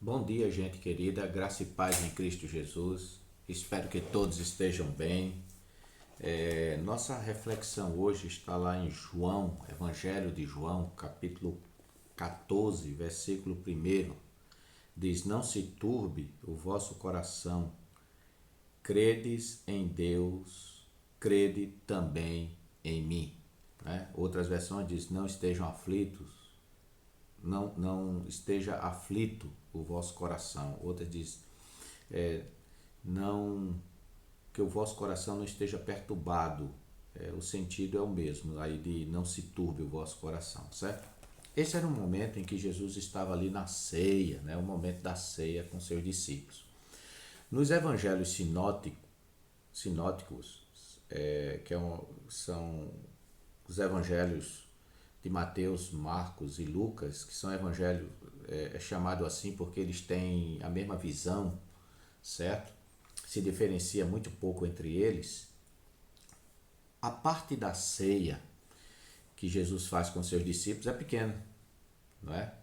Bom dia, gente querida, graça e paz em Cristo Jesus. Espero que todos estejam bem. Nossa reflexão hoje está lá em João, Evangelho de João, capítulo 14, versículo 1. Diz: Não se turbe o vosso coração, credes em Deus, crede também em mim. Outras versões diz: Não estejam aflitos, não esteja aflito o vosso coração. Outra diz, não que o vosso coração não esteja perturbado. O sentido é o mesmo, aí de não se turbe o vosso coração, certo? Esse era um momento em que Jesus estava ali na ceia, o momento da ceia com seus discípulos. Nos evangelhos sinóticos, são os evangelhos de Mateus, Marcos e Lucas, que são evangelhos chamado assim porque eles têm a mesma visão, certo? Se diferencia muito pouco entre eles. A parte da ceia que Jesus faz com seus discípulos é pequena, não é?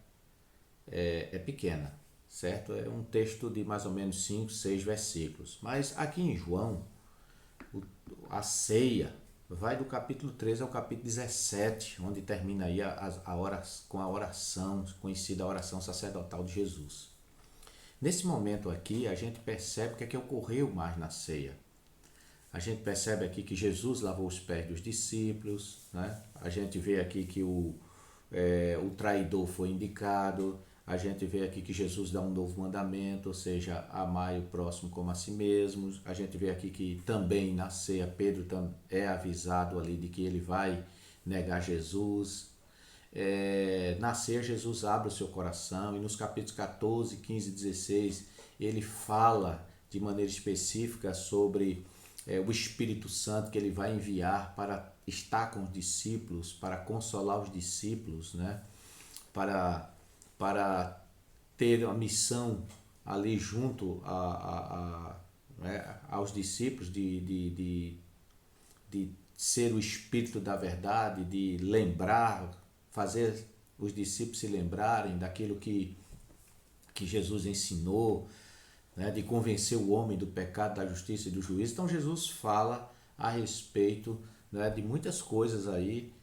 É pequena, certo? É um texto de mais ou menos 5, 6 versículos. Mas aqui em João, a ceia vai do capítulo 13 ao capítulo 17, onde termina aí com a oração, conhecida a oração sacerdotal de Jesus. Nesse momento aqui, a gente percebe o que é que ocorreu mais na ceia. A gente percebe aqui que Jesus lavou os pés dos discípulos, né? A gente vê aqui que o traidor foi indicado. A gente vê aqui que Jesus dá um novo mandamento, ou seja, amai o próximo como a si mesmo. A gente vê aqui que também na ceia Pedro é avisado ali de que ele vai negar Jesus. Na ceia Jesus abre o seu coração e nos capítulos 14, 15 e 16 ele fala de maneira específica sobre o Espírito Santo que ele vai enviar para estar com os discípulos, para consolar os discípulos, né? para ter a missão ali junto aos discípulos de ser o Espírito da verdade, de lembrar, fazer os discípulos se lembrarem daquilo que Jesus ensinou, né, de convencer o homem do pecado, da justiça e do juízo. Então Jesus fala a respeito, né, de muitas coisas aí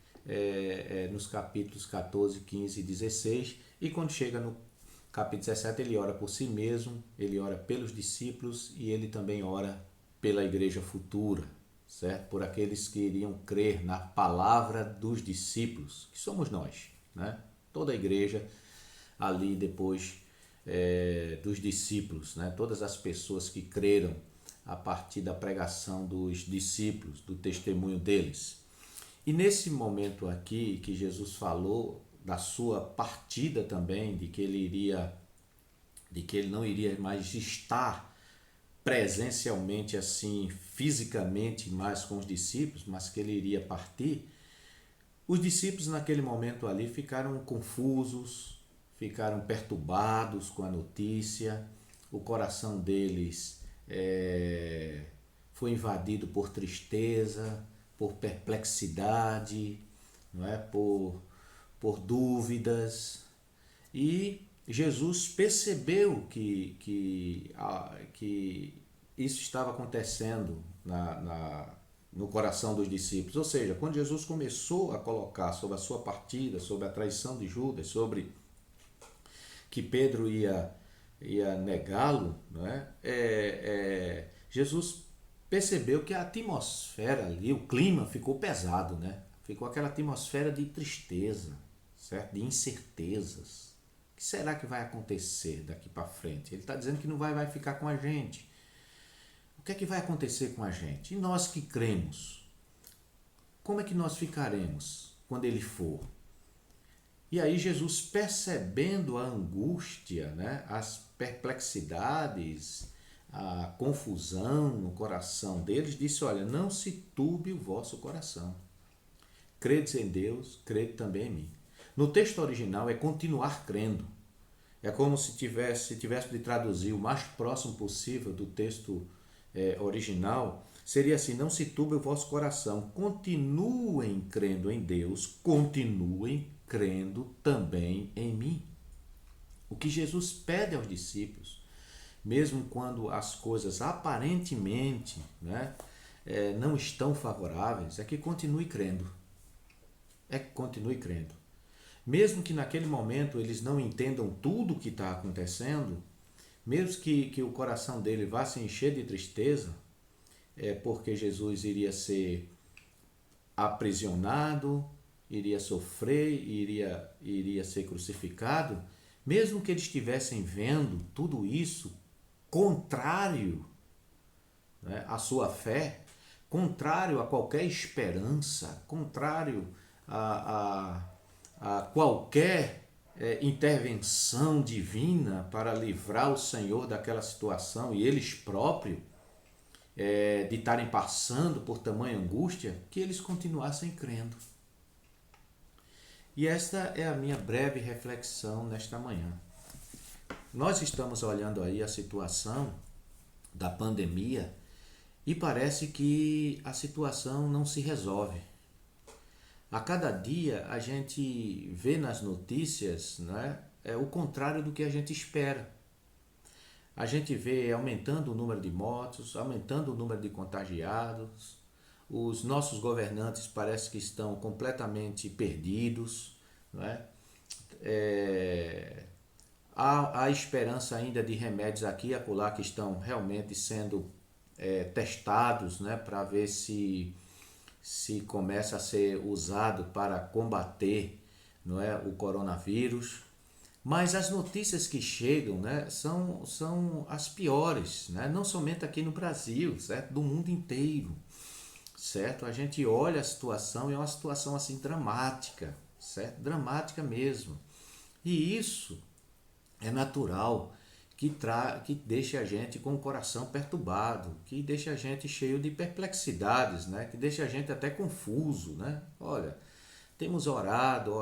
nos capítulos 14, 15 e 16, e quando chega no capítulo 17 ele ora por si mesmo, ele ora pelos discípulos e ele também ora pela igreja futura, certo? Por aqueles que iriam crer na palavra dos discípulos, que somos nós, né? Toda a igreja ali depois dos discípulos, né? Todas as pessoas que creram a partir da pregação dos discípulos, do testemunho deles. E nesse momento aqui que Jesus falou da sua partida também, de que ele não iria mais estar presencialmente assim, fisicamente mais com os discípulos, mas que ele iria partir, os discípulos naquele momento ali ficaram confusos, ficaram perturbados com a notícia, o coração deles foi invadido por tristeza, por perplexidade, não é? por dúvidas. E Jesus percebeu que isso estava acontecendo no coração dos discípulos. Ou seja, quando Jesus começou a colocar sobre a sua partida, sobre a traição de Judas, sobre que Pedro ia negá-lo, não é? Jesus percebeu que a atmosfera ali, o clima ficou pesado, né? Ficou aquela atmosfera de tristeza, certo? De incertezas. O que será que vai acontecer daqui para frente? Ele está dizendo que não vai ficar com a gente. O que é que vai acontecer com a gente? E nós que cremos, como é que nós ficaremos quando ele for? E aí Jesus, percebendo a angústia, né, as perplexidades, a confusão no coração deles, disse: olha, não se turbe o vosso coração. Credes em Deus, crede também em mim. No texto original é continuar crendo. É como se tivesse de traduzir o mais próximo possível do texto original. Seria assim: não se turbe o vosso coração, continuem crendo em Deus, continuem crendo também em mim. O que Jesus pede aos discípulos, mesmo quando as coisas aparentemente, né, não estão favoráveis, é que continue crendo. É que continue crendo. Mesmo que naquele momento eles não entendam tudo o que está acontecendo, mesmo que o coração dele vá se encher de tristeza, porque Jesus iria ser aprisionado, iria sofrer, iria ser crucificado, mesmo que eles estivessem vendo tudo isso contrário, né, à sua fé, contrário a qualquer esperança, contrário a qualquer intervenção divina para livrar o Senhor daquela situação e eles próprios de estarem passando por tamanha angústia, que eles continuassem crendo. E esta é a minha breve reflexão nesta manhã. Nós estamos olhando aí a situação da pandemia e parece que a situação não se resolve. A cada dia a gente vê nas notícias, né, o contrário do que a gente espera. A gente vê aumentando o número de mortos, aumentando o número de contagiados. Os nossos governantes parece que estão completamente perdidos, não é? Há esperança ainda de remédios aqui e acolá que estão realmente sendo testados, né, para ver se começa a ser usado para combater, não é, o coronavírus. Mas as notícias que chegam, né, são as piores, né? Não somente aqui no Brasil, certo? Do mundo inteiro, certo? A gente olha a situação e é uma situação assim dramática, certo? Dramática mesmo. E isso é natural que deixe a gente com o coração perturbado, que deixe a gente cheio de perplexidades, né? Que deixe a gente até confuso, né? Olha, temos orado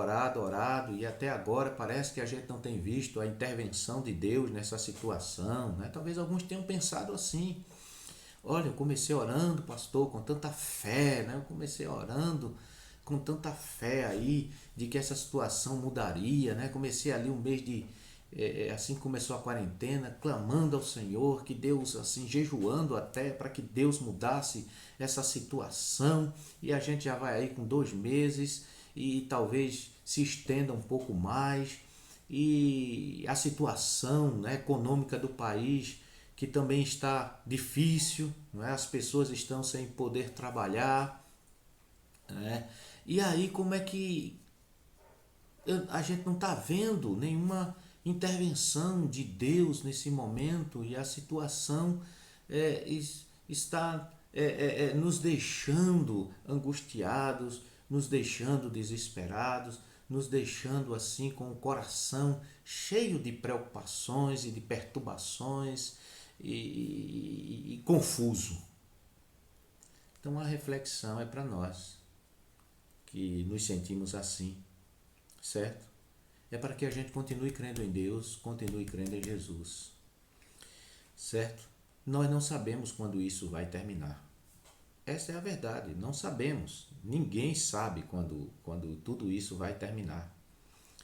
e até agora parece que a gente não tem visto a intervenção de Deus nessa situação, né? Talvez alguns tenham pensado assim: olha, eu comecei orando, pastor, com tanta fé, né? Eu comecei orando com tanta fé aí de que essa situação mudaria, né? Comecei ali um mês de assim que começou a quarentena, clamando ao Senhor, que Deus, assim, jejuando até para que Deus mudasse essa situação, e a gente já vai aí com 2 meses e talvez se estenda um pouco mais, e a situação, né, econômica do país, que também está difícil, não é? As pessoas estão sem poder trabalhar, né? E aí como é que a gente não está vendo nenhuma intervenção de Deus nesse momento e a situação está nos deixando angustiados, nos deixando desesperados, nos deixando assim com o coração cheio de preocupações e de perturbações e confuso. Então a reflexão é para nós que nos sentimos assim, certo? É para que a gente continue crendo em Deus, continue crendo em Jesus, certo? Nós não sabemos quando isso vai terminar. Essa é a verdade, não sabemos. Ninguém sabe quando tudo isso vai terminar.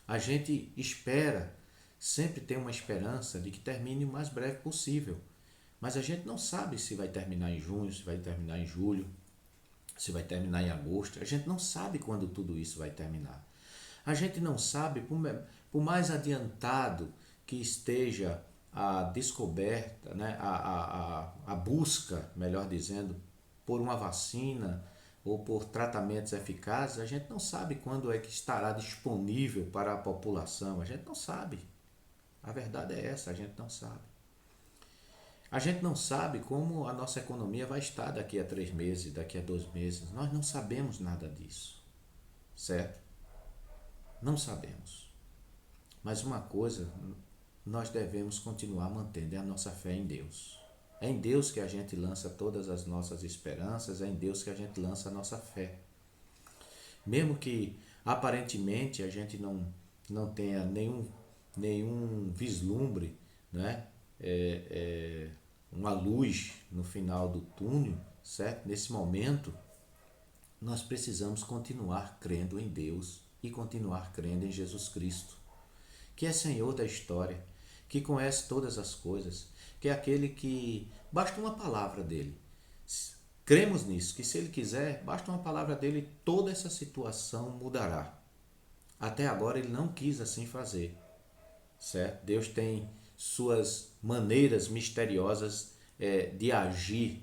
A gente espera, sempre tem uma esperança de que termine o mais breve possível. Mas a gente não sabe se vai terminar em junho, se vai terminar em julho, se vai terminar em agosto. A gente não sabe quando tudo isso vai terminar. A gente não sabe, por mais adiantado que esteja a descoberta, né, a busca, melhor dizendo, por uma vacina ou por tratamentos eficazes, a gente não sabe quando é que estará disponível para a população. A gente não sabe. A verdade é essa, a gente não sabe. A gente não sabe como a nossa economia vai estar daqui a 3 meses, daqui a 2 meses. Nós não sabemos nada disso, certo? Não sabemos. Mas uma coisa nós devemos continuar mantendo, é a nossa fé em Deus. É em Deus que a gente lança todas as nossas esperanças, é em Deus que a gente lança a nossa fé. Mesmo que aparentemente a gente não tenha nenhum vislumbre, né? Uma luz no final do túnel, certo? Nesse momento, nós precisamos continuar crendo em Deus e continuar crendo em Jesus Cristo, que é Senhor da história, que conhece todas as coisas, que é aquele que basta uma palavra dele. Cremos nisso, que se ele quiser, basta uma palavra dele, toda essa situação mudará. Até agora ele não quis assim fazer, certo? Deus tem suas maneiras misteriosas de agir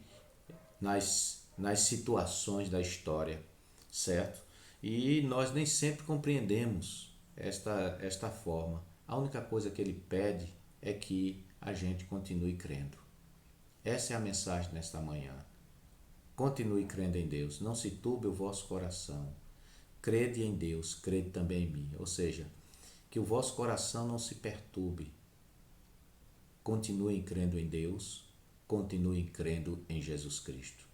nas situações da história, certo? E nós nem sempre compreendemos esta forma. A única coisa que ele pede é que a gente continue crendo. Essa é a mensagem nesta manhã. Continue crendo em Deus, não se turbe o vosso coração. Crede em Deus, crede também em mim. Ou seja, que o vosso coração não se perturbe. Continuem crendo em Deus, continuem crendo em Jesus Cristo.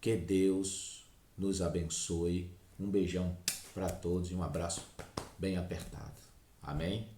Que Deus nos abençoe. Um beijão para todos e um abraço bem apertado. Amém?